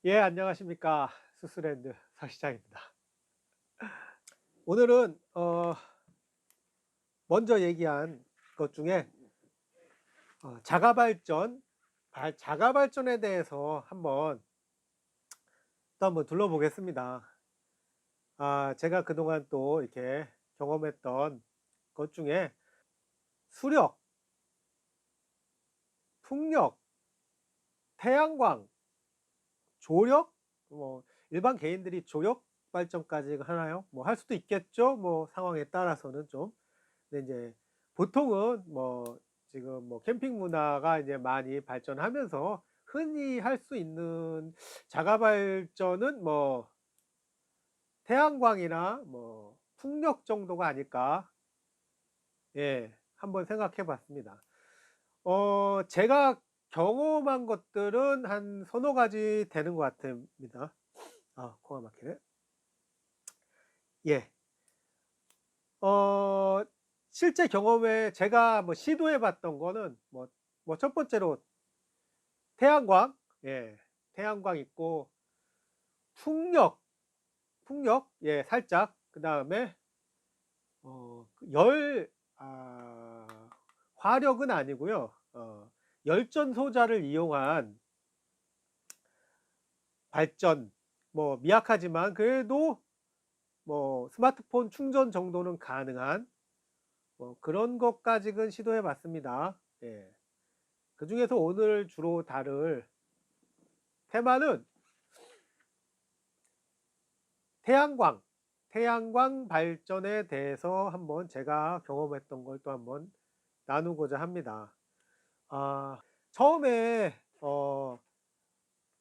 예, 안녕하십니까. 수스랜드 서 시장입니다. 오늘은 먼저 얘기한 것 중에 자가 발전에 대해서 또 한번 둘러보겠습니다. 제가 그동안 또 이렇게 경험했던 것 중에 수력, 풍력, 태양광, 조력, 뭐 일반 개인들이 조력 발전까지 하나요? 뭐 할 수도 있겠죠. 뭐 상황에 따라서는 좀. 근데 이제 보통은 뭐 지금 뭐 캠핑 문화가 이제 많이 발전하면서 흔히 할 수 있는 자가 발전은 뭐 태양광이나 뭐 풍력 정도가 아닐까. 예. 한번 생각해 봤습니다. 제가 경험한 것들은 한 서너 가지 되는 것 같습니다. 코가 막히네. 예. 어 실제 경험에 제가 뭐 시도해 봤던 거는 첫 번째로 태양광, 예. 태양광 있고 풍력, 예, 살짝. 그다음에 그 화력은 아니고요. 열전소자를 이용한 발전, 뭐 미약하지만 그래도 뭐 스마트폰 충전 정도는 가능한 뭐 그런 것까지는 시도해 봤습니다. 예. 그중에서 오늘 주로 다룰 테마는 태양광, 태양광 발전에 대해서 한번 제가 경험했던 걸 또 한번 나누고자 합니다. 처음에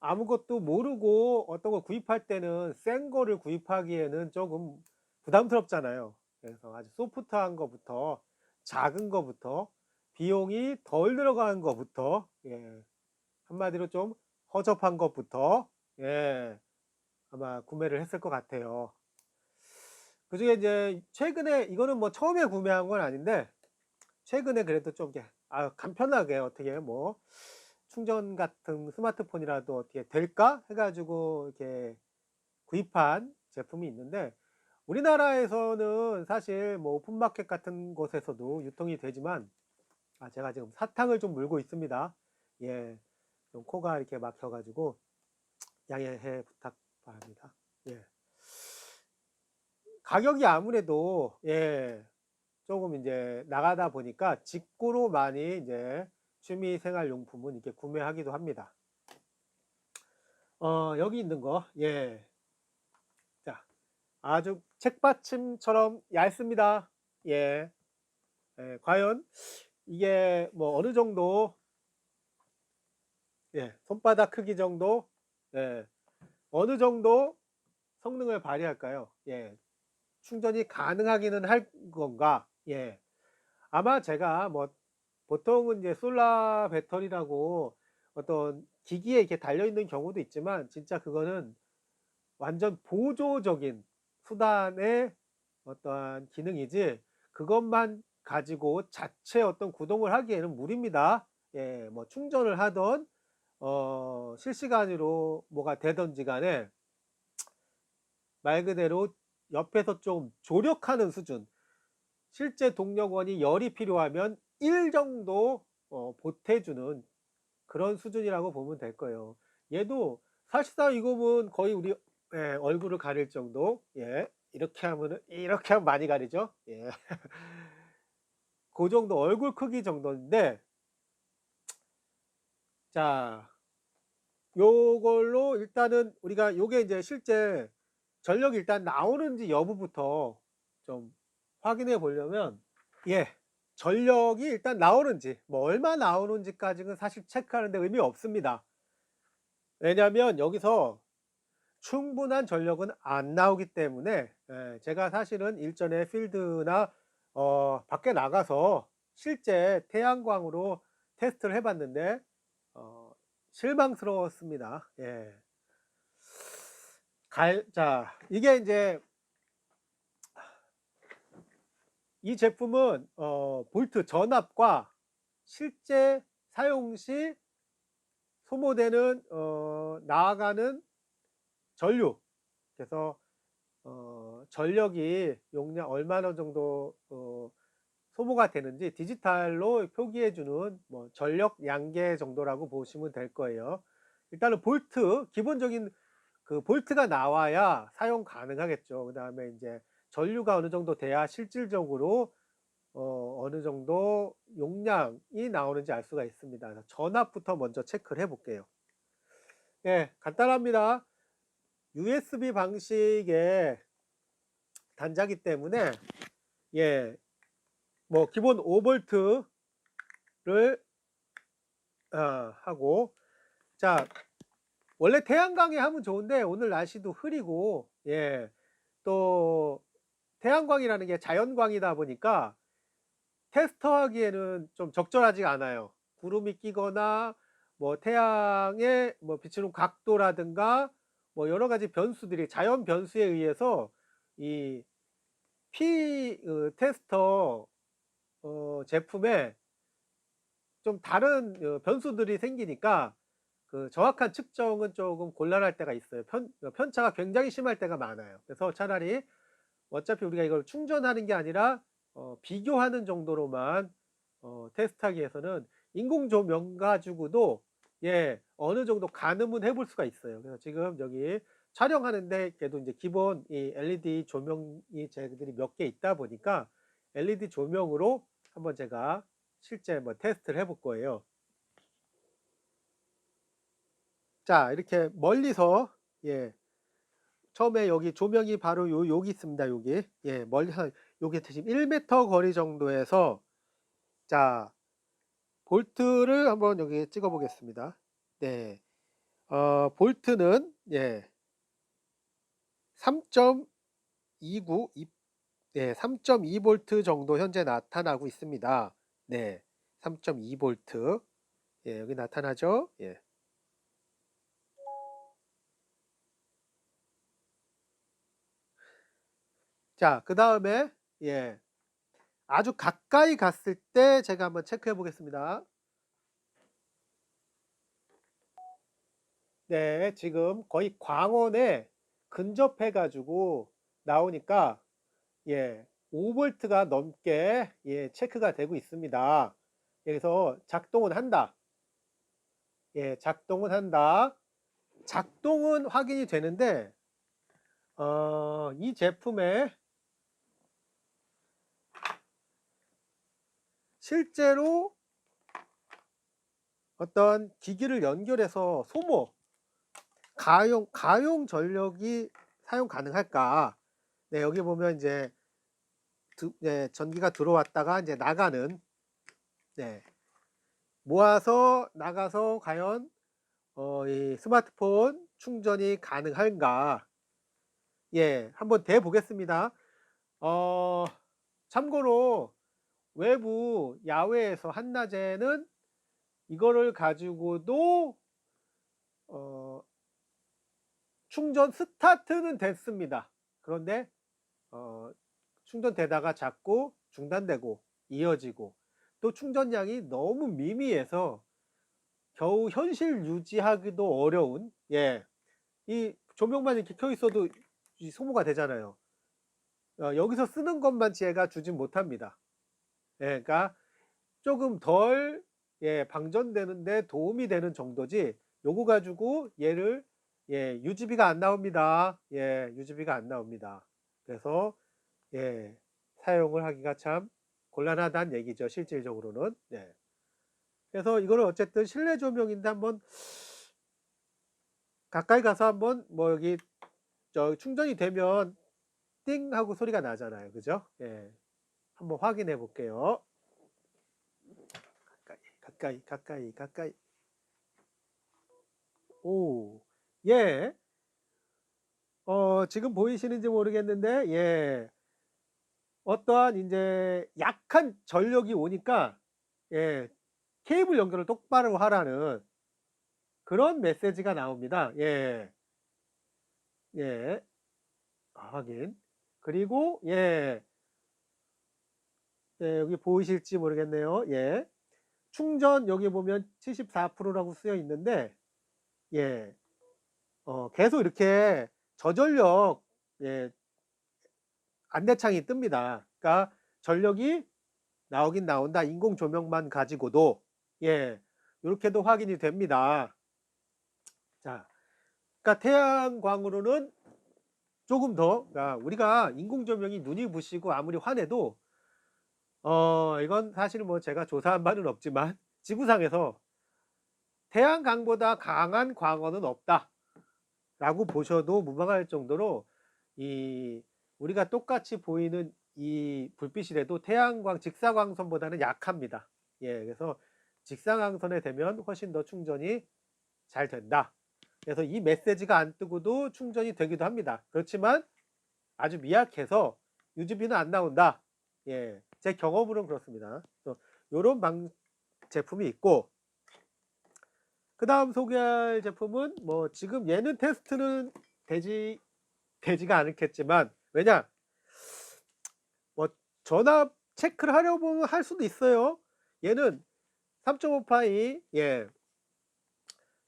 아무것도 모르고 어떤 걸 구입할 때는 센 거를 구입하기에는 조금 부담스럽잖아요. 그래서 아주 소프트한 거부터, 작은 거부터, 비용이 덜 들어가는 거부터, 예, 한마디로 좀 허접한 것부터, 예, 아마 구매를 했을 것 같아요. 그중에 이제 최근에 이거는 뭐 처음에 구매한 건 아닌데 최근에 그래도 좀 이렇게 간편하게 어떻게 뭐 충전 같은 스마트폰이라도 어떻게 될까 해 가지고 이렇게 구입한 제품이 있는데, 우리나라에서는 사실 뭐 오픈마켓 같은 곳에서도 유통이 되지만 제가 지금 사탕을 좀 물고 있습니다. 예. 좀 코가 이렇게 막혀 가지고 양해해 부탁 바랍니다. 예. 가격이 아무래도, 예, 조금 인제 나가다 보니까 직구로 많이 이제 취미 생활 용품은 이렇게 구매하기도 합니다. 여기 있는 거, 예. 자, 아주 책받침처럼 얇습니다. 예. 예, 과연 이게 뭐 어느 정도, 예, 손바닥 크기 정도, 예, 어느 정도 성능을 발휘할까요? 예. 충전이 가능하기는 할 건가? 예. 아마 제가 뭐 보통은 이제 솔라 배터리라고 어떤 기기에 이렇게 달려 있는 경우도 있지만 진짜 그거는 완전 보조적인 수단의 어떠한 기능이지 그것만 가지고 자체 어떤 구동을 하기에는 무리입니다. 예, 뭐 충전을 하던 실시간으로 뭐가 되든지 간에 말 그대로 옆에서 좀 조력하는 수준, 실제 동력원이 열이 필요하면 1 정도 보태주는 그런 수준이라고 보면 될 거예요. 얘도 사실상 이거는 거의 우리, 예, 얼굴을 가릴 정도, 예, 이렇게 하면 많이 가리죠. 예. 그 정도 얼굴 크기 정도인데, 자, 요걸로 일단은 우리가 요게 이제 실제 전력이 일단 나오는지 여부부터 좀 확인해 보려면, 예, 전력이 일단 나오는지 뭐 얼마 나오는지까지는 사실 체크하는 데 의미 없습니다. 왜냐하면 여기서 충분한 전력은 안 나오기 때문에, 예, 제가 사실은 일전에 필드나 밖에 나가서 실제 태양광으로 테스트를 해 봤는데 어 실망스러웠습니다. 예. 이게 인제 이 제품은 볼트 전압과 실제 사용 시 소모되는 나가는 전류. 그래서 전력이 용량 얼마나 정도 소모가 되는지 디지털로 표기해 주는 뭐 전력 양계 정도라고 보시면 될 거예요. 일단은 볼트, 기본적인 그 볼트가 나와야 사용 가능하겠죠. 그다음에 이제 전류가 어느 정도 돼야 실질적으로 어느 정도 용량이 나오는지 알 수가 있습니다. 그래서 전압부터 먼저 체크를 해 볼게요. 예, 간단합니다. USB 방식의 단자기 때문에 예, 뭐 기본 5V를 하고, 자, 원래 태양광에 하면 좋은데 오늘 날씨도 흐리고 예, 또 태양광이라는 게 자연광이다 보니까 테스터하기에는 좀 적절하지가 않아요. 구름이 끼거나 뭐 태양의 뭐 비추는 각도라든가 뭐 여러 가지 변수들이 자연 변수에 의해서 이 테스터 제품에 좀 다른 변수들이 생기니까 그 정확한 측정은 조금 곤란할 때가 있어요. 편차가 굉장히 심할 때가 많아요. 그래서 차라리 어차피 우리가 이걸 충전하는 게 아니라 비교하는 정도로만 테스트하기 위해서는 인공 조명 가지고도 예, 어느 정도 가늠은 해볼 수가 있어요. 그래서 지금 여기 촬영하는데 그래도 이제 기본 이 LED 조명이 쟤들이 몇 개 있다 보니까 LED 조명으로 한번 제가 실제 뭐 테스트를 해볼 거예요. 자, 이렇게 멀리서 예, 처음에 여기 조명이 바로 여기 있습니다. 여기 예, 멀리서 여기 지금 1m 거리 정도에서 자, 볼트를 한번 여기 찍어 보겠습니다. 네, 볼트는 예, 3.29 네, 3.2V 정도 현재 나타나고 있습니다. 네, 3.2V 예, 여기 나타나죠? 예. 자, 그 다음에 예, 아주 가까이 갔을 때 제가 한번 체크해 보겠습니다. 네, 지금 거의 광원에 근접해 가지고 나오니까 예, 5V가 넘게 예, 체크가 되고 있습니다. 그래서 작동은 한다. 예, 작동은 한다. 작동은 확인이 되는데 이 제품에 실제로 어떤 기기를 연결해서 소모, 가용 전력이 사용 가능할까? 네, 여기 보면 이제 네, 전기가 들어왔다가 이제 나가는 네, 모아서 나가서 과연 이 스마트폰 충전이 가능한가? 예, 한번 대 보겠습니다. 참고로 외부 야외에서 한낮에는 이거를 가지고도 충전 스타트는 됐습니다. 그런데 충전되다가 자꾸 중단되고 이어지고 또 충전량이 너무 미미해서 겨우 현실 유지하기도 어려운 예, 이 조명만 이렇게 켜 있어도 소모가 되잖아요. 여기서 쓰는 것만 제가 주진 못합니다. 예, 그러니까 조금 덜 예, 방전되는데 도움이 되는 정도지 요거 가지고 얘를 예, 유지비가 안 나옵니다. 예, 유지비가 안 나옵니다. 그래서 예, 사용을 하기가 참 곤란하다는 얘기죠. 실질적으로는. 네. 그래서 이거는 어쨌든 실내 조명인데 한번 가까이 가서 한번 뭐 여기 충전이 되면 띵 하고 소리가 나잖아요. 그죠? 예. 한번 확인해 볼게요. 가까이. 오, 예. 지금 보이시는지 모르겠는데, 예. 어떠한 이제 약한 전력이 오니까, 예. 케이블 연결을 똑바로 하라는 그런 메시지가 나옵니다. 예. 예. 확인. 그리고, 예. 예, 여기 보이실지 모르겠네요. 예. 충전 여기 보면 74%라고 쓰여 있는데, 예. 계속 이렇게 저전력 예, 안내창이 뜹니다. 그러니까 전력이 나오긴 나온다. 인공 조명만 가지고도 예, 이렇게도 확인이 됩니다. 자, 그러니까 태양광으로는 조금 더 그러니까 우리가 인공 조명이 눈이 부시고 아무리 환해도 이건 사실 뭐 제가 조사한 바는 없지만 지구상에서 태양광보다 강한 광원은 없다라고 보셔도 무방할 정도로 이 우리가 똑같이 보이는 이 불빛이라도 태양광 직사광선보다는 약합니다. 예, 그래서 직사광선에 되면 훨씬 더 충전이 잘 된다. 그래서 이 메시지가 안 뜨고도 충전이 되기도 합니다. 그렇지만 아주 미약해서 유지비는 안 나온다. 예, 제 경험으로는 그렇습니다. 이런 제품이 있고, 그 다음 소개할 제품은 뭐 지금 얘는 테스트는 되지가 않겠지만, 왜냐 뭐 전압 체크를 하려고 보면 할 수도 있어요. 얘는 3.5파이 예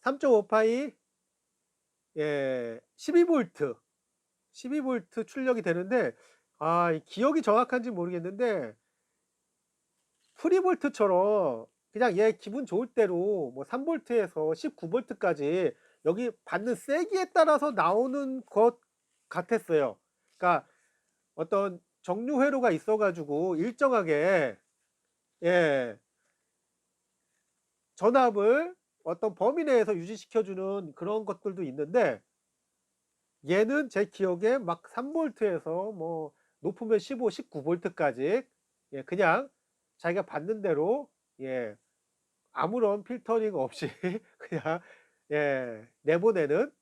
3.5파이 예 12V 출력이 되는데 이 기억이 정확한지 모르겠는데 프리볼트처럼 그냥 얘 기분 좋을 대로 뭐 3V에서 19V까지 여기 받는 세기에 따라서 나오는 것 같았어요. 그러니까 어떤 정류 회로가 있어 가지고 일정하게 예 전압을 어떤 범위 내에서 유지시켜 주는 그런 것들도 있는데 얘는 제 기억에 막 3V에서 뭐 높으면 15, 19V까지 예 그냥 자기가 받는 대로 예 아무런 필터링 없이 그냥 예 내보내는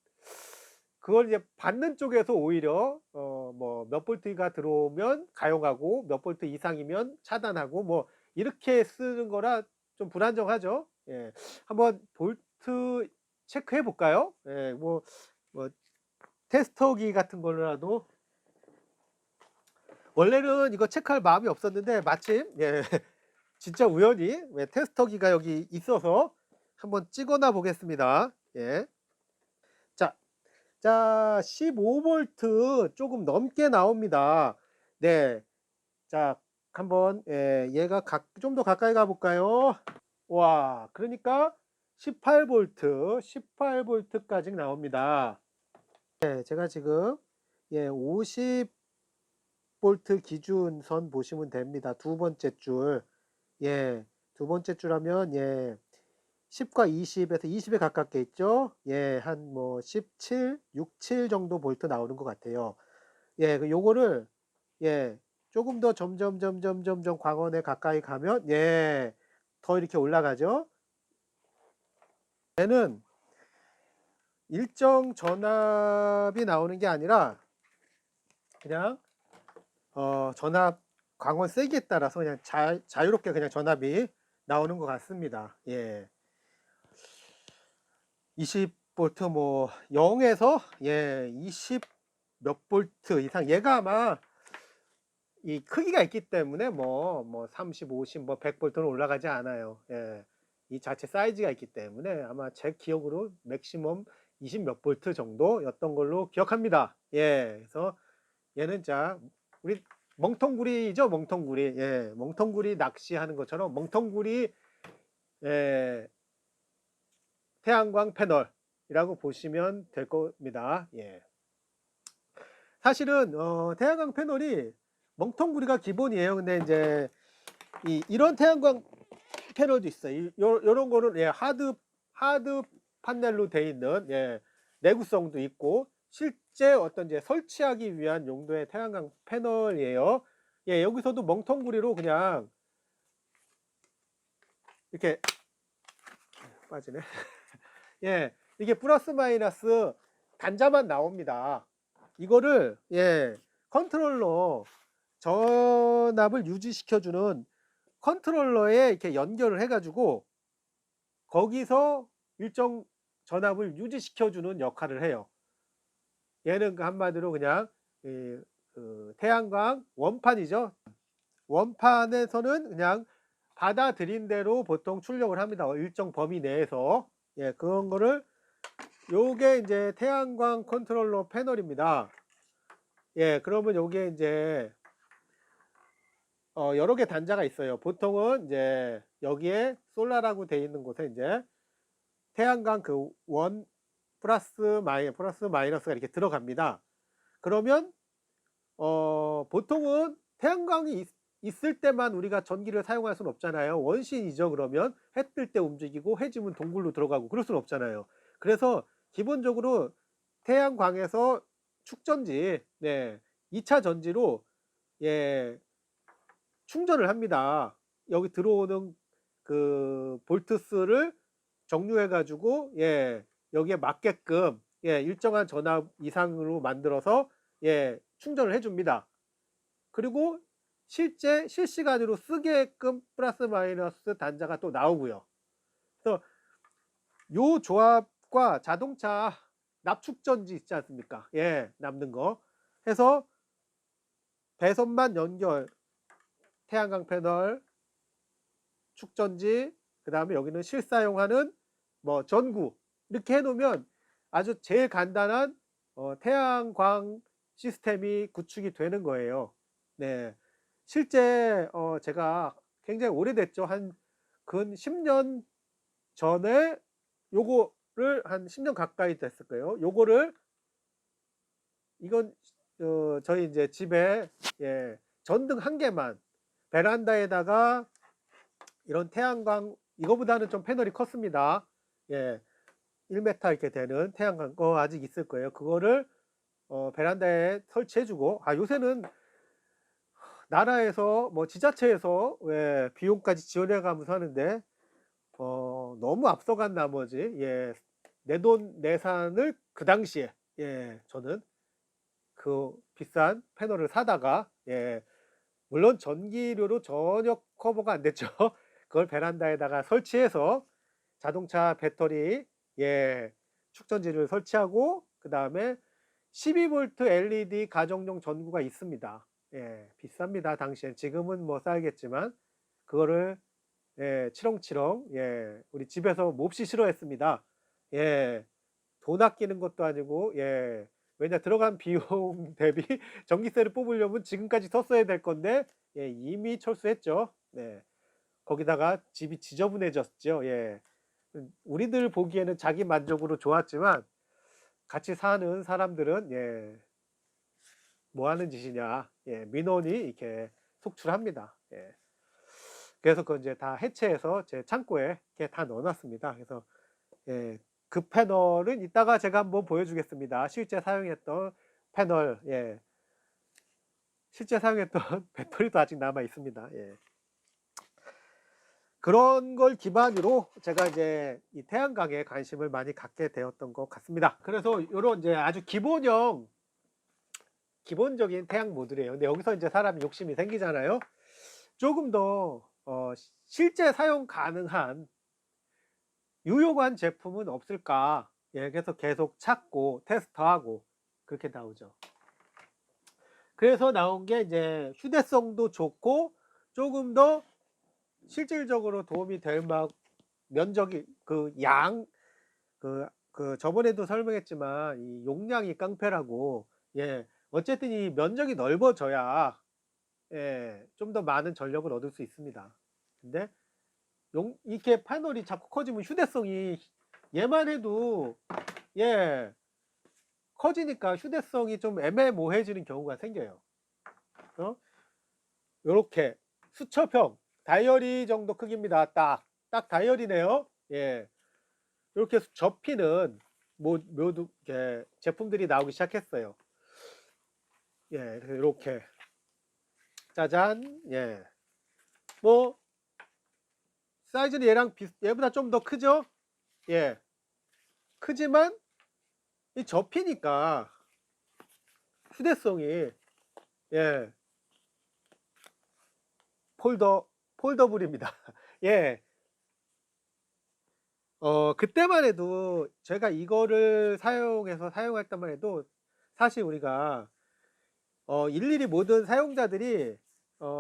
그걸 이제 받는 쪽에서 오히려 뭐 몇 볼트가 들어오면 가용하고 몇 볼트 이상이면 차단하고 뭐 이렇게 쓰는 거라 좀 불안정하죠. 예. 한번 볼트 체크해 볼까요? 예. 뭐 테스터기 같은 걸로라도 원래는 이거 체크할 마음이 없었는데 마침 예 진짜 우연히 테스터기가 여기 있어서 한번 찍어놔 보겠습니다. 예. 자, 15V 조금 넘게 나옵니다. 네. 자, 한번 얘가 좀 더 가까이 가 볼까요? 와, 그러니까 18V까지 나옵니다. 네, 제가 지금 50V 기준선 보시면 됩니다. 두 번째 줄. 예. 두 번째 줄 하면 10과 20에서 20에 가깝게 있죠. 예, 한 뭐 17, 67 정도 볼트 나오는 것 같아요. 예, 요거를 조금 더 점점 광원에 가까이 가면 더 이렇게 올라가죠. 얘는 일정 전압이 나오는 게 아니라 그냥 전압 광원 세기에 따라서 그냥 자유롭게 그냥 전압이 나오는 것 같습니다. 예. 20V 뭐 0에서 20 몇 볼트 이상 얘가 아마 이 크기가 있기 때문에 뭐 30, 50, 뭐 100V는 올라가지 않아요. 예. 이 자체 사이즈가 있기 때문에 아마 제 기억으로 맥시멈 20 몇 볼트 정도였던 걸로 기억합니다. 예. 그래서 얘는 우리 멍텅구리죠, 멍텅구리. 예. 멍텅구리 낚시하는 것처럼 멍텅구리 태양광 패널이라고 보시면 될 겁니다. 예. 사실은 태양광 패널이 멍텅구리가 기본이에요. 근데 이제 이런 태양광 패널도 있어요. 요런 거는 하드 판넬로 돼 있는 내구성도 있고 실제 어떤 이제 설치하기 위한 용도의 태양광 패널이에요. 예, 여기서도 멍텅구리로 그냥 이렇게 빠지네. 예, 이게 플러스 마이너스 단자만 나옵니다. 이거를 컨트롤러 전압을 유지시켜주는 컨트롤러에 이렇게 연결을 해가지고 거기서 일정 전압을 유지시켜주는 역할을 해요. 얘는 한마디로 그냥 그 태양광 원판이죠. 원판에서는 그냥 받아들인 대로 보통 출력을 합니다. 일정 범위 내에서 그런 거를 요게 이제 태양광 컨트롤러 패널입니다. 예, 그러면 요게 이제 여러 개 단자가 있어요. 보통은 이제 여기에 솔라라고 돼 있는 곳에 이제 태양광 그 원 플러스 마이너스가 이렇게 들어갑니다. 그러면 보통은 태양광이 있을 때만 우리가 전기를 사용할 수는 없잖아요. 원신이죠. 그러면 해 뜰 때 움직이고 해 지면 동굴로 들어가고 그럴 수는 없잖아요. 그래서 기본적으로 태양광에서 축전지, 네, 2차 전지로 예, 충전을 합니다. 여기 들어오는 그 볼트스를 정류해 가지고 예, 여기에 맞게끔 예, 일정한 전압 이상으로 만들어서 예, 충전을 해 줍니다. 그리고 실제 실시간으로 쓰게끔 플러스 마이너스 단자가 또 나오고요. 그래서 요 조합과 자동차 납축전지 있지 않습니까? 예, 남는 거 해서 배선만 연결, 태양광 패널, 축전지, 그 다음에 여기는 실사용하는 뭐 전구 이렇게 해놓으면 아주 제일 간단한 태양광 시스템이 구축이 되는 거예요. 네, 실제 제가 굉장히 오래됐죠. 한 근 10년 전에 요거를 한 10년 가까이 됐을 거예요. 요거를 이건 저희 이제 집에 예, 전등 한 개만 베란다에다가 이런 태양광 이거보다는 좀 패널이 컸습니다. 예, 1m 이렇게 되는 태양광 거 아직 있을 거예요. 그거를 베란다에 설치해주고 요새는 나라에서 뭐 지자체에서 예, 비용까지 지원해가면서 하는데 너무 앞서간 나머지 예, 내돈 내산을 그 당시에 예, 저는 그 비싼 패널을 사다가 예, 물론 전기료로 전혀 커버가 안 됐죠. 그걸 베란다에다가 설치해서 자동차 배터리 예, 축전지를 설치하고 그 다음에 12V LED 가정용 전구가 있습니다. 예, 비쌉니다. 당시엔 지금은 뭐 싸겠지만 그거를 예, 치렁치렁 예, 우리 집에서 몹시 싫어했습니다. 예, 돈 아끼는 것도 아니고 예, 왜냐 들어간 비용 대비 전기세를 뽑으려면 지금까지 썼어야 될 건데 예, 이미 철수했죠. 네, 거기다가 집이 지저분해졌죠. 예, 우리들 보기에는 자기 만족으로 좋았지만 같이 사는 사람들은 예, 뭐 하는 짓이냐 예, 민원이 이렇게 속출합니다. 예. 그래서 그건 이제 다 해체해서 제 창고에 이렇게 다 넣어놨습니다. 그래서 예, 그 패널은 이따가 제가 한번 보여주겠습니다. 실제 사용했던 패널, 예, 실제 사용했던 배터리도 아직 남아 있습니다. 예. 그런 걸 기반으로 제가 이제 이 태양광에 관심을 많이 갖게 되었던 것 같습니다. 그래서 이런 이제 아주 기본적인 태양 모듈이에요. 근데 여기서 이제 사람이 욕심이 생기잖아요. 조금 더 실제 사용 가능한 유용한 제품은 없을까? 예, 그래서 계속 찾고 테스트하고 그렇게 나오죠. 그래서 나온 게 이제 휴대성도 좋고 조금 더 실질적으로 도움이 될 막 면적이 저번에도 설명했지만 이 용량이 깡패라고 예, 어쨌든 이 면적이 넓어져야 예, 좀 더 많은 전력을 얻을 수 있습니다. 근데 이렇게 패널이 자꾸 커지면 휴대성이 얘만 해도 예, 커지니까 휴대성이 좀 애매모호해지는 경우가 생겨요. 요렇게 수첩형 다이어리 정도 크기입니다. 딱 다이어리네요. 예, 이렇게 접히는 모두 제품들이 나오기 시작했어요. 예, 이렇게 짜잔. 예, 뭐 사이즈는 얘보다 좀 더 크죠. 예, 크지만 이 접히니까 휴대성이 예, 폴더블입니다. 예, 그때만 해도 제가 이거를 사용할 때만 해도 사실 우리가 일일이 모든 사용자들이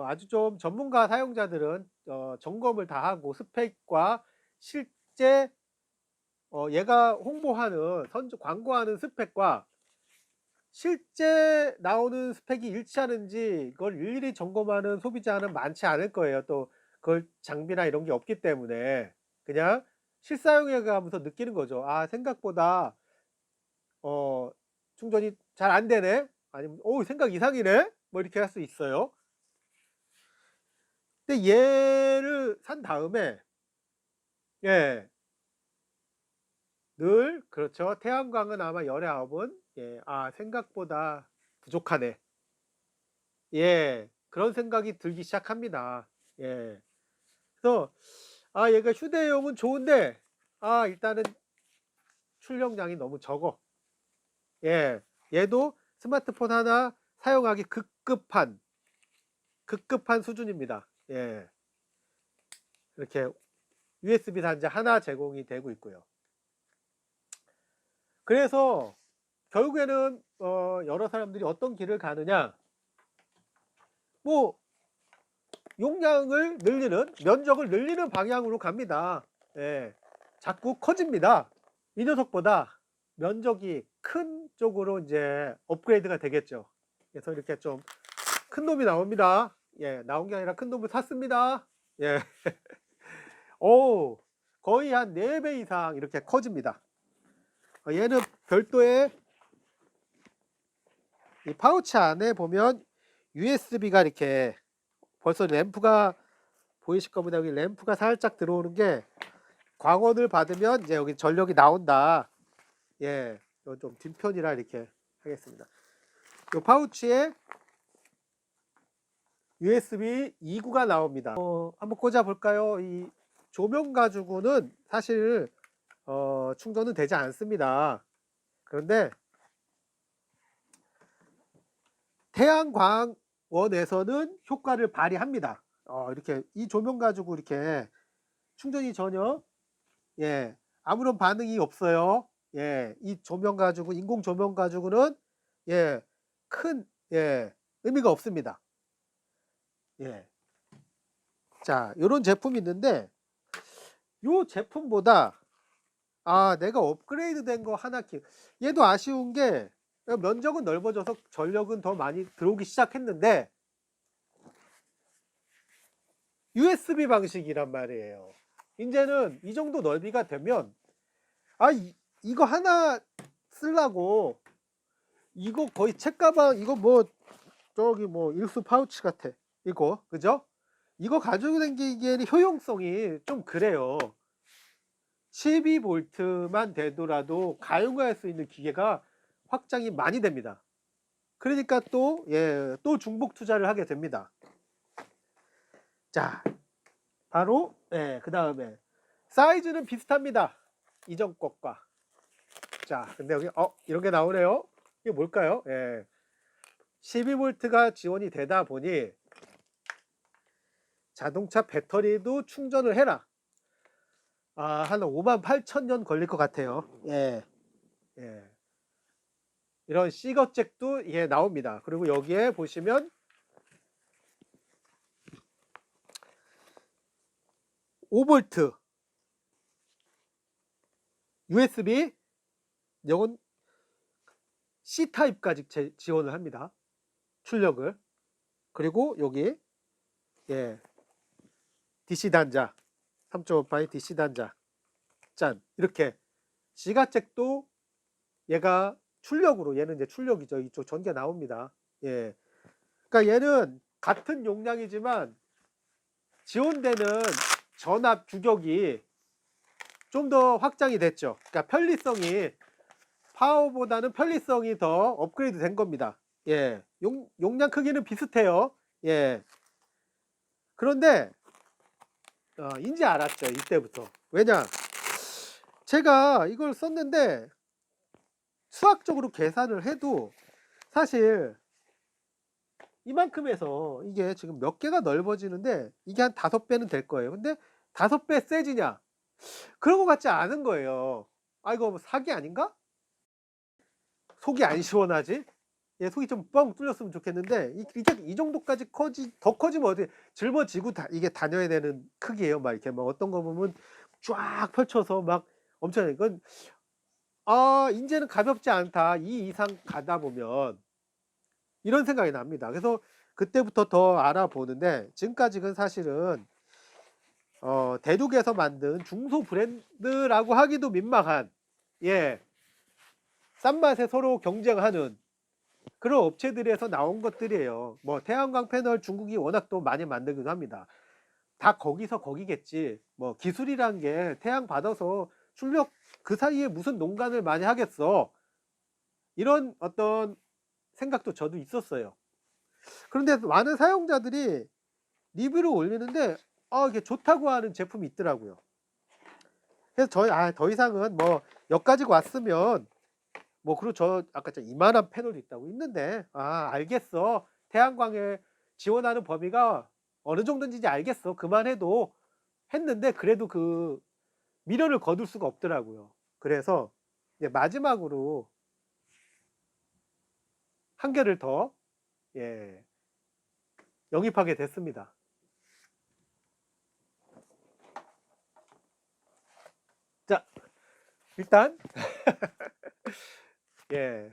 아주 좀 전문가 사용자들은 점검을 다 하고 스펙과 실제 얘가 홍보하는 광고하는 스펙과 실제 나오는 스펙이 일치하는지 그걸 일일이 점검하는 소비자는 많지 않을 거예요. 또 그걸 장비나 이런 게 없기 때문에 그냥 실사용해 가면서 느끼는 거죠. '아 생각보다 충전이 잘 안 되네.' 아니면 '오 생각 이상이네.' 뭐 이렇게 할 수 있어요. 근데 얘를 산 다음에 예. 늘 그렇죠. 태양광은 아마 열의 아홉은 예 '아 생각보다 부족하네.' 예. 그런 생각이 들기 시작합니다. 예. 그래서 얘가 휴대용은 좋은데 일단은 출력량이 너무 적어. 예. 얘도 스마트폰 하나 사용하기 급급한 수준입니다. 예. 이렇게 USB 단자 하나 제공이 되고 있고요. 그래서 결국에는 여러 사람들이 어떤 길을 가느냐. 뭐 용량을 늘리는 면적을 늘리는 방향으로 갑니다. 예. 자꾸 커집니다. 이 녀석보다 면적이 큰 쪽으로 인제 업그레이드가 되겠죠. 그래서 이렇게 좀 큰 놈이 나옵니다. 예. 나온 게 아니라 큰 놈을 샀습니다. 예. 어우 거의 한 4배 이상 이렇게 커집니다. 얘는 별도의 이 파우치 안에 보면 USB가 이렇게 벌써 램프가 보이실 겁니다. 여기 램프가 살짝 들어오는 게 광원을 받으면 이제 여기 전력이 나온다. 예. 이건 좀 뒷편이라 이렇게 하겠습니다. 요 파우치에 USB 2구가 나옵니다. 한번 꽂아 볼까요? 이 조명 가지고는 사실 충전은 되지 않습니다. 그런데 태양광원에서는 효과를 발휘합니다. 이렇게 이 조명 가지고 이렇게 충전이 전혀 예 아무런 반응이 없어요. 예. 이 조명 가지고 인공 조명 가지고는 예 큰 예 의미가 없습니다. 예. 자 요런 제품이 있는데 요 제품보다 내가 업그레이드 된 거 하나 얘도 아쉬운 게 면적은 넓어져서 전력은 더 많이 들어오기 시작했는데 USB 방식이란 말이에요. 인제는 이 정도 넓이가 되면 이거 하나 쓰려고 이거 거의 책가방 이거 뭐 저기 뭐 일수 파우치 같아. 이거 그죠? 이거 가지고 다니기에는 효용성이 좀 그래요. 12V만 되더라도 가용할 수 있는 기계가 확장이 많이 됩니다. 그러니까 또 중복 투자를 하게 됩니다. 자, 바로 그다음에 사이즈는 비슷합니다. 이전 것과. 자, 근데 여기 이런 게 나오네요. 이게 뭘까요? 12V가 지원이 되다 보니 자동차 배터리도 충전을 해라. 한 58,000년 걸릴 것 같아요. 예. 이런 C거잭도 나옵니다. 그리고 여기에 보시면 5V USB 이건 C타입까지 지원을 합니다. 출력을. 그리고 여기 DC 단자 3.5파이 DC 단자 짠 이렇게 C가잭도 얘가 출력으로 얘는 이제 출력이죠. 이쪽 전기가 나옵니다. 예. 그러니까 얘는 같은 용량이지만 지원되는 전압 규격이 좀 더 확장이 됐죠. 그러니까 편리성이 파워보다는 편리성이 더 업그레이드 된 겁니다. 예. 용량 크기는 비슷해요. 예. 그런데 인지 알았죠. 이때부터. 왜냐? 제가 이걸 썼는데 수학적으로 계산을 해도 사실 이만큼에서 이게 지금 몇 개가 넓어지는데 이게 한 5배는 될 거예요. 근데 5배 세지냐? 그런 것 같지 않은 거예요. 이거 뭐 사기 아닌가? 속이 안 시원하지? 속이 좀 뻥 뚫렸으면 좋겠는데 이게 이 정도까지 더 커지면 어떻게 짊어지고 이게 다녀야 되는 크기예요. 막 이렇게 막 어떤 거 보면 쫙 펼쳐서 막 엄청 이건 인제는 가볍지 않다. 이 이상 가다 보면 이런 생각이 납니다. 그래서 그때부터 더 알아보는데 지금까지는 사실은 대륙에서 만든 중소 브랜드라고 하기도 민망한 예 싼 맛에 서로 경쟁하는 그런 업체들에서 나온 것들이에요. 뭐 태양광 패널 중국이 워낙 또 많이 만들기도 합니다. 다 거기서 거기겠지. 뭐 기술이란 게 태양 받아서 출력 그 사이에 무슨 농간을 많이 하겠어. 이런 어떤 생각도 저도 있었어요. 그런데 많은 사용자들이 리뷰를 올리는데 이게 좋다고 하는 제품이 있더라고요. 그래서 저희 더 이상은 뭐 여기까지 왔으면 뭐 그리고 저 아까 이만한 패널이 있다고 있는데 알겠어. 태양광에 지원하는 범위가 어느 정도인지 알겠어. 그만해도 했는데 그래도 그 미련을 거둘 수가 없더라고요. 그래서 이제 마지막으로 한 개를 더 예, 영입하게 됐습니다. 자, 일단 예,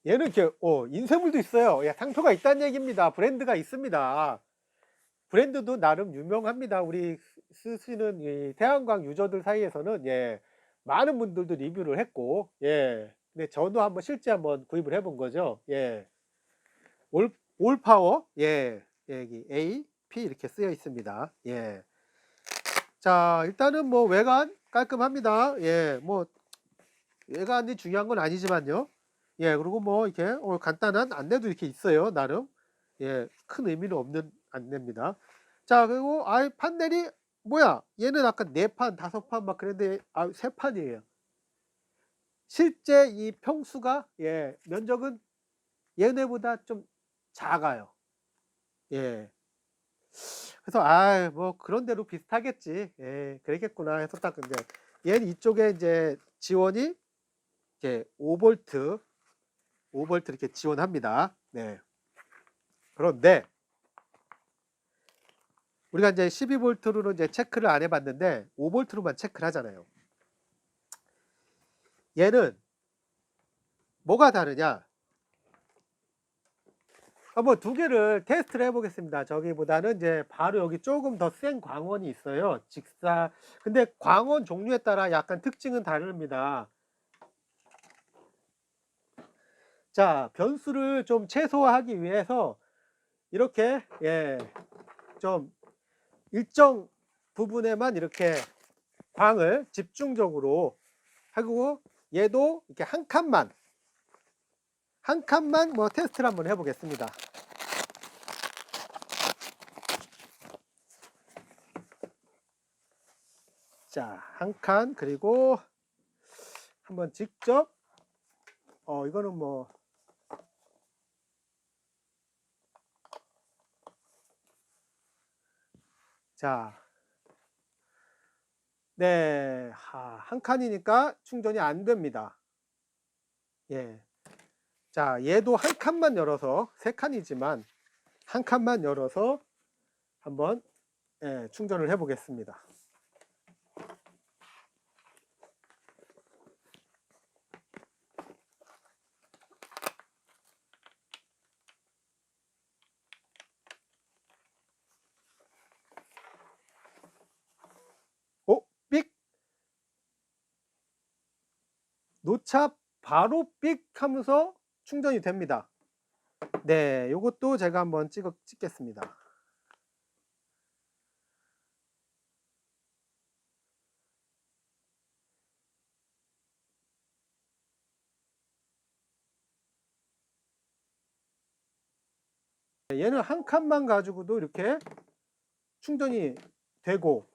얘는 이렇게 인쇄물도 있어요. 예, 상표가 있다는 얘기입니다. 브랜드가 있습니다. 브랜드도 나름 유명합니다. 우리 쓰시는 이 태양광 유저들 사이에서는 예, 많은 분들도 리뷰를 했고 예, 근데 저도 한번 실제 한번 구입을 해본 거죠. 예, 올파워 예, 여기 A, P 이렇게 쓰여 있습니다. 예, 자 일단은 뭐 외관 깔끔합니다. 예, 뭐 외관이 중요한 건 아니지만요. 예, 그리고 뭐 이렇게 간단한 안내도 이렇게 있어요. 나름 예, 큰 의미는 없는 안내입니다. 자, 그리고 판넬이 뭐야? 얘는 아까 4판, 5판 막 그랬는데 3판이에요. 실제 이 평수가 예, 면적은 얘네보다 좀 작아요. 예. 그래서 뭐 그런 대로 비슷하겠지. 예, 그랬겠구나 해서 딱 근데 얘는 이쪽에 이제 지원이 이제 5V 이렇게 지원합니다. 네. 그런데 우리가 이제 12V로는 이제 체크를 안 해봤는데 5V로만 체크를 하잖아요. 얘는 뭐가 다르냐? 한번 두 개를 테스트를 해보겠습니다. 저기보다는 이제 바로 여기 조금 더 센 광원이 있어요. 근데 광원 종류에 따라 약간 특징은 다릅니다. 자, 변수를 좀 최소화하기 위해서 이렇게 좀 일정 부분에만 이렇게 광을 집중적으로 하고 얘도 이렇게 한 칸만 뭐 테스트를 한번 해보겠습니다. 자, 한 칸 그리고 한번 직접 이거는 뭐 자, 네, 한 칸이니까 충전이 안 됩니다. 예. 자, 얘도 한 칸만 열어서 3칸이지만 한 칸만 열어서 한번 충전을 해 보겠습니다. 삑! 놓차 바로 삑 하면서 충전이 됩니다. 네, 요것도 제가 한번 찍겠습니다. 얘는 한 칸만 가지고도 이렇게 충전이 되고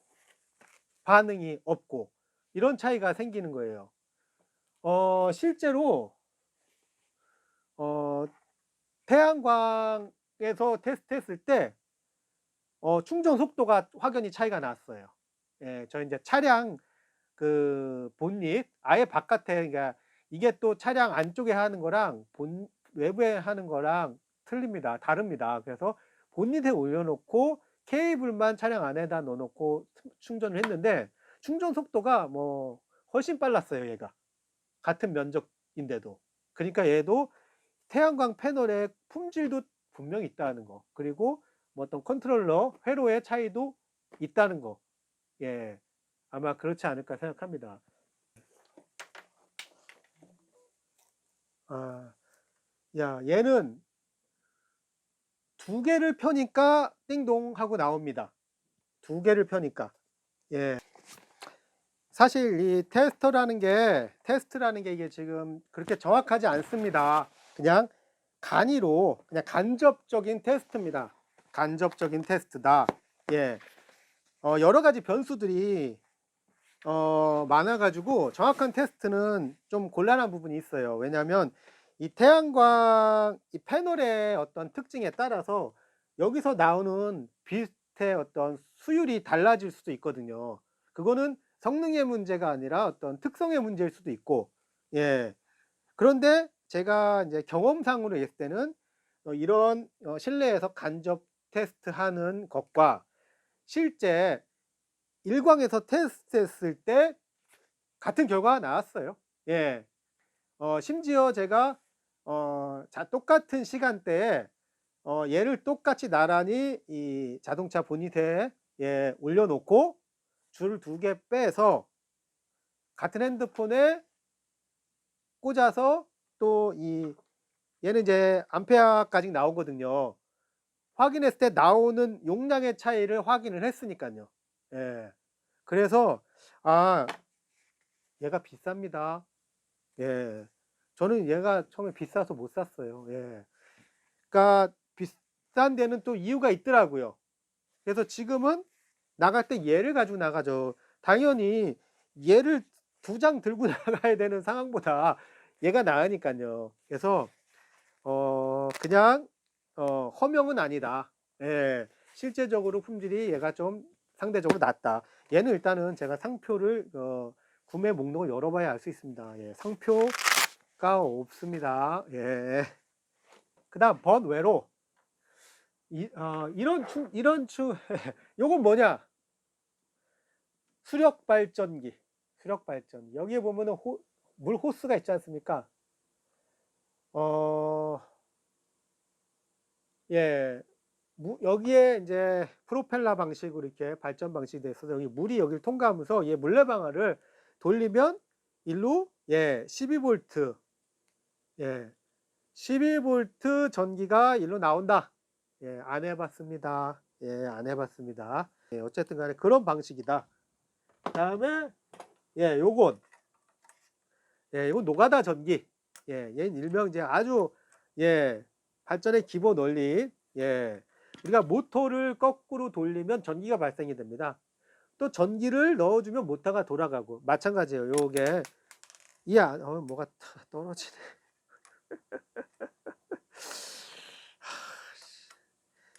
반응이 없고 이런 차이가 생기는 거예요. 실제로 태양광에서 테스트했을 때 충전 속도가 확연히 차이가 났어요. 예, 저 이제 차량 그 본닛 아예 바깥에 그러니까 이게 또 차량 안쪽에 하는 거랑 외부에 하는 거랑 틀립니다. 다릅니다. 그래서 본닛에 올려놓고 케이블만 차량 안에다 넣어놓고 충전을 했는데 충전 속도가 뭐 훨씬 빨랐어요, 얘가. 같은 면적인데도. 그러니까 얘도 태양광 패널의 품질도 분명히 있다는 거. 그리고 뭐 어떤 컨트롤러 회로의 차이도 있다는 거. 예. 아마 그렇지 않을까 생각합니다. 아, 야, 얘는 두 개를 펴니까 띵동 하고 나옵니다. 두 개를 펴니까. 예. 사실 이 테스트라는 게 이게 지금 그렇게 정확하지 않습니다. 그냥 간이로, 그냥 간접적인 테스트입니다. 간접적인 테스트다. 예. 여러 가지 변수들이 많아가지고 정확한 테스트는 좀 곤란한 부분이 있어요. 왜냐하면 이 태양광 이 패널의 어떤 특징에 따라서 여기서 나오는 빛의 어떤 수율이 달라질 수도 있거든요. 그거는 성능의 문제가 아니라 어떤 특성의 문제일 수도 있고, 예. 그런데 제가 이제 경험상으로 했을 때는 이런 실내에서 간접 테스트하는 것과 실제 일광에서 테스트했을 때 같은 결과가 나왔어요. 예. 심지어 제가 똑같은 시간대에 얘를 똑같이 나란히 이 자동차 보닛에 올려놓고 줄을 2개 빼서 같은 핸드폰에 꽂아서 또 얘는 이제 암페어까지 나오거든요. 확인했을 때 나오는 용량의 차이를 확인을 했으니까요. 예. 그래서 얘가 비쌉니다. 예. 저는 얘가 처음에 비싸서 못 샀어요. 예. 그러니까 비싼 데는 또 이유가 있더라고요. 그래서 지금은 나갈 때 얘를 가지고 나가죠. 당연히 얘를 2장 들고 나가야 되는 상황보다 얘가 나으니까요. 그래서 그냥 허명은 아니다. 예. 실제적으로 품질이 얘가 좀 상대적으로 낫다. 얘는 일단은 제가 상표를 구매 목록을 열어봐야 알 수 있습니다. 예. 상표가 없습니다. 예. 그다음 번외로 요건 뭐냐? 수력 발전기. 수력 발전. 여기에 보면은 물 호스가 있지 않습니까? 예. 여기에 이제 프로펠러 방식으로 이렇게 발전 방식이 돼 있어서 여기 물이 여기를 통과하면서 얘 물레방아를 돌리면 일로 12V 12V 전기가 일로 나온다. 안 해봤습니다. 안 해봤습니다. 어쨌든 간에 그런 방식이다. 다음에 요건 이건 노가다 전기. 얘는 일명 이제 아주 발전의 기본 원리. 우리가 모터를 거꾸로 돌리면 전기가 발생이 됩니다. 또 전기를 넣어주면 모터가 돌아가고 마찬가지예요. 요게 뭐가 떨어지네.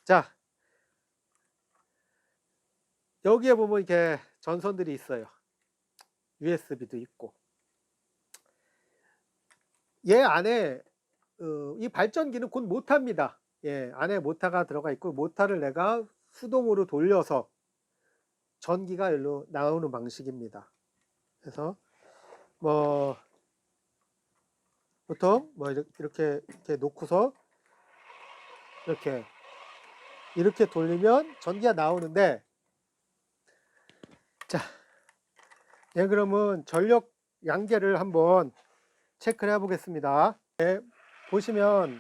자, 여기에 보면 이렇게 전선들이 있어요. USB도 있고. 얘 안에 이 발전기는 곧 모터입니다. 안에 모터가 들어가 있고 모터를 내가 수동으로 돌려서 전기가 일로 나오는 방식입니다. 그래서 뭐 보통 뭐 이렇게 놓고서 이렇게 돌리면 전기가 나오는데, 자, 그러면 전력 양계를 한번 체크를 해보겠습니다. 보시면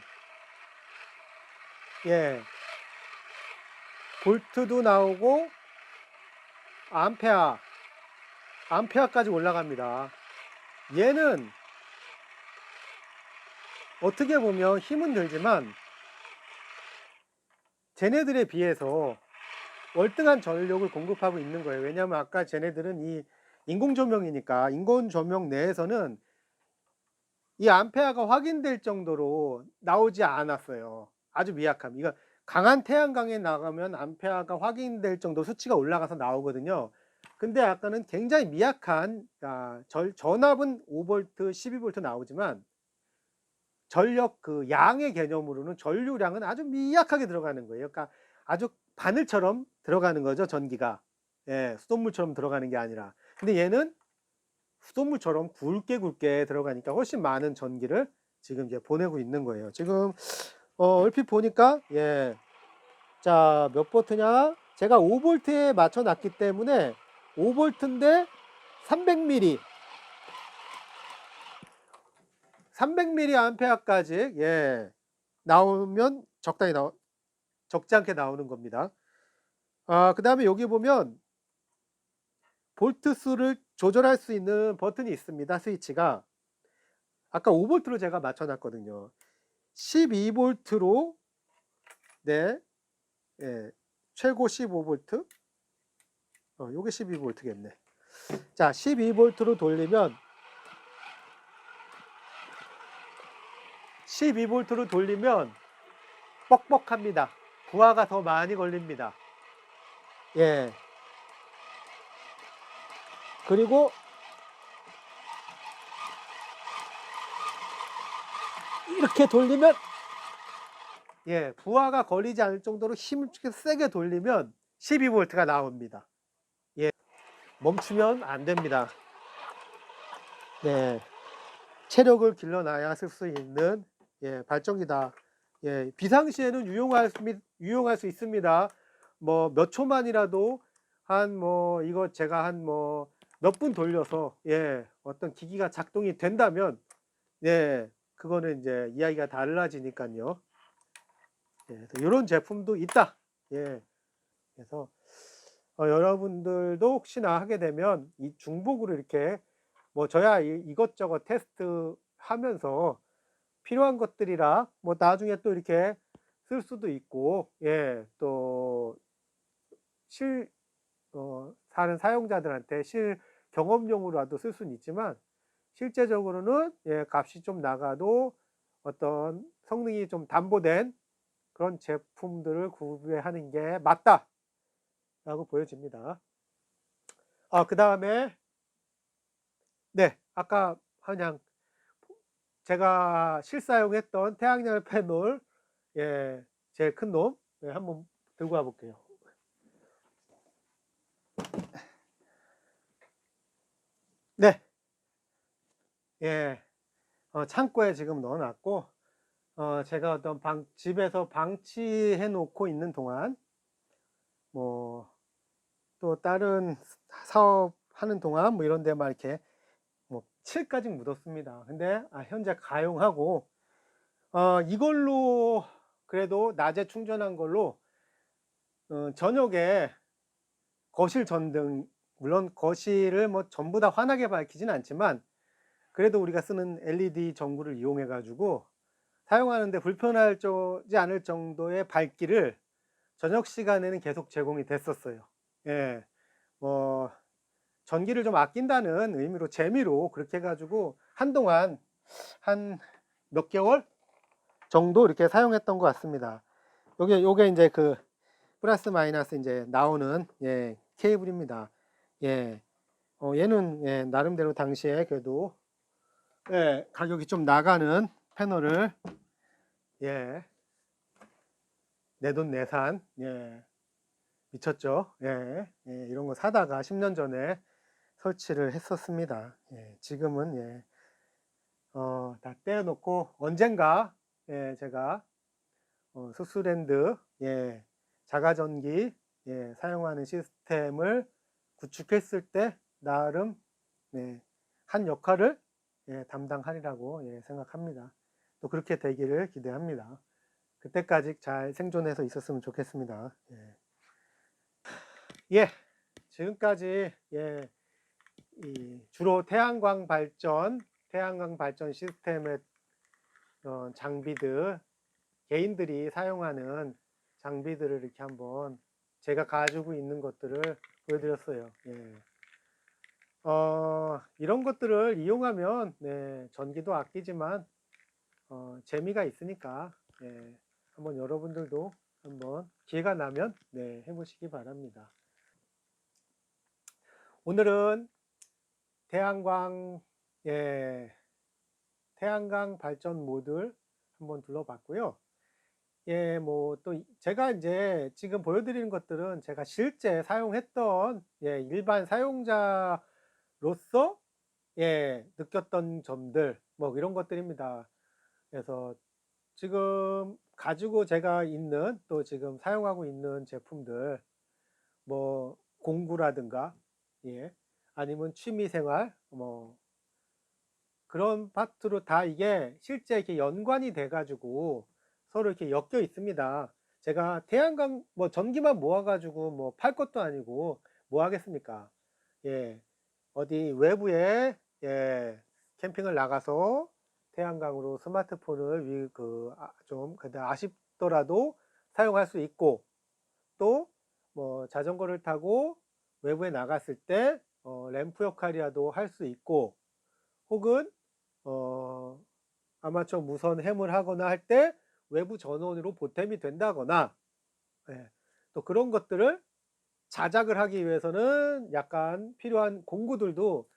볼트도 나오고 암페어까지 올라갑니다. 얘는 어떻게 보면 힘은 들지만 쟤네들에 비해서 월등한 전력을 공급하고 있는 거예요. 왜냐하면 아까 쟤네들은 이 인공조명이니까 인공조명 내에서는 이 암페어가 확인될 정도로 나오지 않았어요. 아주 미약함. 이거 강한 태양광에 나가면 암페어가 확인될 정도 수치가 올라가서 나오거든요. 근데 아까는 굉장히 미약한 전압은 5V, 12V 나오지만 전력 그 양의 개념으로는 전류량은 아주 미약하게 들어가는 거예요. 그러니까 아주 바늘처럼 들어가는 거죠, 전기가. 수돗물처럼 들어가는 게 아니라. 근데 얘는 수돗물처럼 굵게 들어가니까 훨씬 많은 전기를 지금 이제 보내고 있는 거예요. 지금 얼핏 보니까 예. 자, 몇 볼트냐? 제가 5볼트에 맞춰 놨기 때문에 5볼트인데 300mA 300mAh까지 예. 나오면 적지 않게 나오는 겁니다. 그다음에 여기 보면 볼트 수를 조절할 수 있는 버튼이 있습니다. 스위치가. 아까 5볼트로 제가 맞춰 놨거든요. 12볼트로 네. 예. 최고 15볼트. 요게 12볼트겠네. 자, 12볼트로 돌리면 12볼트로 돌리면 뻑뻑합니다. 부하가 더 많이 걸립니다. 예. 그리고 이렇게 돌리면 예, 부하가 걸리지 않을 정도로 힘을 세게 돌리면 12볼트가 나옵니다. 예. 멈추면 안 됩니다. 네. 체력을 길러놔야 쓸 수 있는 예, 발전기다. 예, 비상시에는 유용할 수 있습니다. 뭐 몇 초만이라도 이거 제가 몇 분 돌려서 예, 어떤 기기가 작동이 된다면 예, 그거는 이제 이야기가 달라지니까요. 예, 이런 제품도 있다. 예, 그래서 여러분들도 혹시나 하게 되면 이 중복으로 이렇게 저야 이것저것 테스트 하면서 필요한 것들이라 나중에 또 이렇게 쓸 수도 있고 예, 또 다른 사용자들한테 경험용으로라도 쓸 수는 있지만 실제적으로는 예, 값이 좀 나가도 어떤 성능이 좀 담보된 그런 제품들을 구매하는 게 맞다 라고 보여집니다. 그 다음에 네, 아까 그냥 제가 실사용했던 태양열 패널 예, 제일 큰 놈 예, 한번 들고 와 볼게요. 네, 예, 창고에 지금 넣어놨고 제가 어떤 집에서 방치해 놓고 있는 동안 또 다른 사업 하는 동안 이런 데만 이렇게 칠까지 묻었습니다. 근데 현재 가용하고 이걸로 그래도 낮에 충전한 걸로 저녁에 거실 전등, 물론 거실을 전부 다 환하게 밝히진 않지만 그래도 우리가 쓰는 LED 전구를 이용해 가지고 사용하는데 불편하지 않을 정도의 밝기를 저녁 시간에는 계속 제공이 됐었어요. 예, 전기를 좀 아낀다는 의미로 재미로 그렇게 해가지고 한동안 한 몇 개월 정도 이렇게 사용했던 것 같습니다. 요게 이제 그 플러스 마이너스 이제 나오는 예, 케이블입니다. 예, 얘는 예, 나름대로 당시에 그래도 예, 가격이 좀 나가는 패널을 예, 내돈내산 예, 미쳤죠. 예, 예, 이런 거 사다가 10년 전에 설치를 했었습니다. 예, 지금은 예, 다 떼어놓고 언젠가 예, 제가 수스랜드 예, 자가전기 예, 사용하는 시스템을 구축했을 때 나름 예, 한 역할을 예, 담당하리라고 예, 생각합니다. 또 그렇게 되기를 기대합니다. 그때까지 잘 생존해서 있었으면 좋겠습니다. 예, 예 지금까지 예, 주로 태양광 발전 시스템의 장비들, 개인들이 사용하는 장비들을 이렇게 한번 제가 가지고 있는 것들을 보여드렸어요. 예. 이런 것들을 이용하면 네, 전기도 아끼지만 재미가 있으니까 예, 한번 여러분들도 한번 기회가 나면 네, 해보시기 바랍니다. 오늘은 태양광 발전 모듈 한번 둘러봤고요. 예, 또 제가 이제 지금 보여드리는 것들은 제가 실제 사용했던 예, 일반 사용자 사용자로서 느꼈던 점들 뭐 이런 것들입니다. 그래서 지금 가지고 제가 있는 또 지금 사용하고 있는 제품들 뭐 공구라든가 아니면 취미 생활 뭐 그런 파트로 다 이게 실제 이렇게 연관이 돼 가지고 서로 이렇게 엮여 있습니다. 제가 태양광 뭐 전기만 모아 가지고 뭐 팔 것도 아니고 뭐 하겠습니까? 예. 어디 외부에 캠핑을 나가서 태양광으로 스마트폰을 좀 근데 아쉽더라도 사용할 수 있고, 또 뭐 자전거를 타고 외부에 나갔을 때 램프 역할이라도 할 수 있고, 혹은 어 아마추어 무선 햄을 하거나 할 때 외부 전원으로 보탬이 된다거나, 또 그런 것들을 자작을 하기 위해서는 약간 필요한 공구들도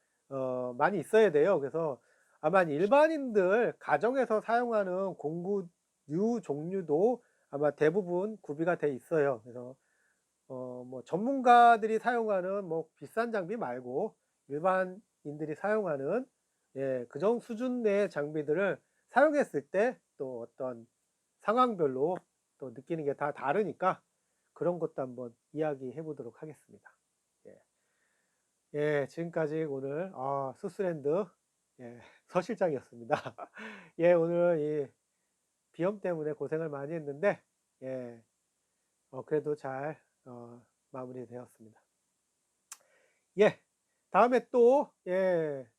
많이 있어야 돼요. 그래서 아마 일반인들 가정에서 사용하는 공구류 종류도 아마 대부분 구비가 돼 있어요. 그래서 뭐 전문가들이 사용하는 뭐 비싼 장비 말고 일반인들이 사용하는 그 정 수준 내의 장비들을 사용했을 때 또 어떤 상황별로 또 느끼는 게 다 다르니까 그런 것도 한번 이야기해 보도록 하겠습니다. 예. 지금까지 오늘 수스랜드 서 실장이었습니다. 오늘 이 비염 때문에 고생을 많이 했는데 예 그래도 잘 마무리되었습니다. 다음에 또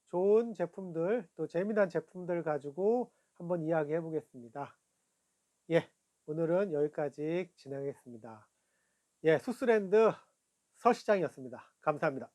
좋은 제품들 또 재미난 제품들 가지고 한번 이야기해 보겠습니다. 오늘은 여기까지 진행하겠습니다. 수스랜드 서 시장이었습니다. 감사합니다.